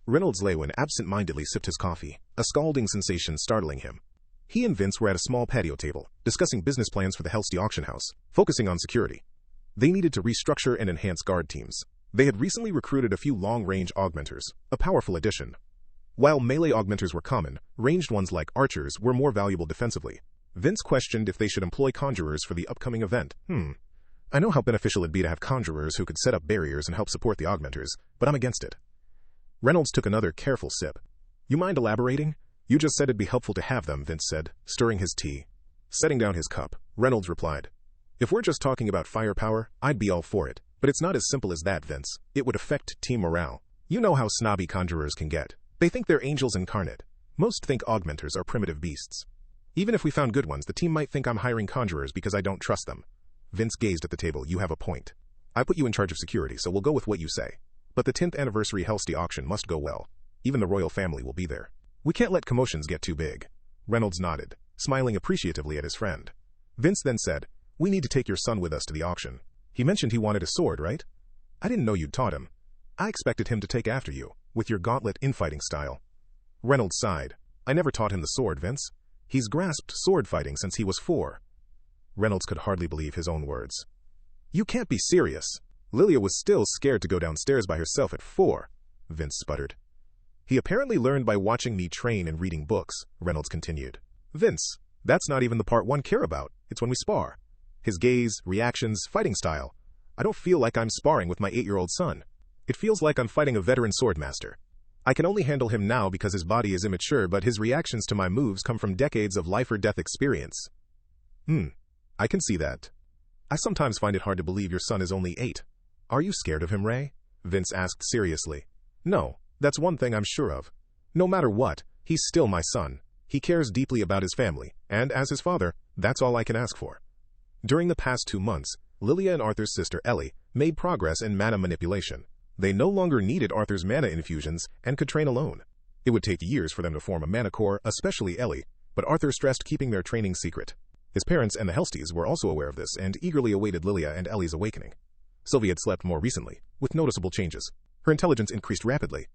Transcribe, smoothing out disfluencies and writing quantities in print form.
Reynolds lay when absent-mindedly sipped his coffee, a scalding sensation startling him. He and Vince were at a small patio table, discussing business plans for the Helsty auction house, focusing on security. They needed to restructure and enhance guard teams. They had recently recruited a few long-range augmenters, a powerful addition. While melee augmenters were common, ranged ones like archers were more valuable defensively. Vince questioned if they should employ conjurers for the upcoming event. I know how beneficial it'd be to have conjurers who could set up barriers and help support the augmenters, but I'm against it. Reynolds took another careful sip. You mind elaborating? You just said it'd be helpful to have them, Vince said, stirring his tea. Setting down his cup, Reynolds replied, If we're just talking about firepower, I'd be all for it. But it's not as simple as that, Vince. It would affect team morale. You know how snobby conjurers can get. They think they're angels incarnate. Most think augmenters are primitive beasts. Even if we found good ones, the team might think I'm hiring conjurers because I don't trust them. Vince gazed at the table. You have a point. I put you in charge of security, so we'll go with what you say. But the 10th anniversary Helsty auction must go well. Even the royal family will be there. We can't let commotions get too big. Reynolds nodded, smiling appreciatively at his friend. Vince then said, We need to take your son with us to the auction. He mentioned he wanted a sword, right? I didn't know you'd taught him. I expected him to take after you, with your gauntlet infighting style. Reynolds sighed. I never taught him the sword, Vince. He's grasped sword fighting since he was 4. Reynolds could hardly believe his own words. You can't be serious. Lilia was still scared to go downstairs by herself at 4, Vince sputtered. He apparently learned by watching me train and reading books, Reynolds continued. Vince, that's not even the part one care about. It's when we spar. His gaze, reactions, fighting style. I don't feel like I'm sparring with my 8-year-old son. It feels like I'm fighting a veteran swordmaster. I can only handle him now because his body is immature, but his reactions to my moves come from decades of life-or-death experience. I can see that. I sometimes find it hard to believe your son is only 8. Are you scared of him, Ray? Vince asked seriously. No, that's one thing I'm sure of. No matter what, he's still my son. He cares deeply about his family, and as his father, that's all I can ask for. During the past 2 months, Lilia and Arthur's sister Ellie made progress in mana manipulation. They no longer needed Arthur's mana infusions and could train alone. It would take years for them to form a mana core, especially Ellie, but Arthur stressed keeping their training secret. His parents and the Helsties were also aware of this and eagerly awaited Lilia and Ellie's awakening. Sylvia had slept more recently, with noticeable changes. Her intelligence increased rapidly,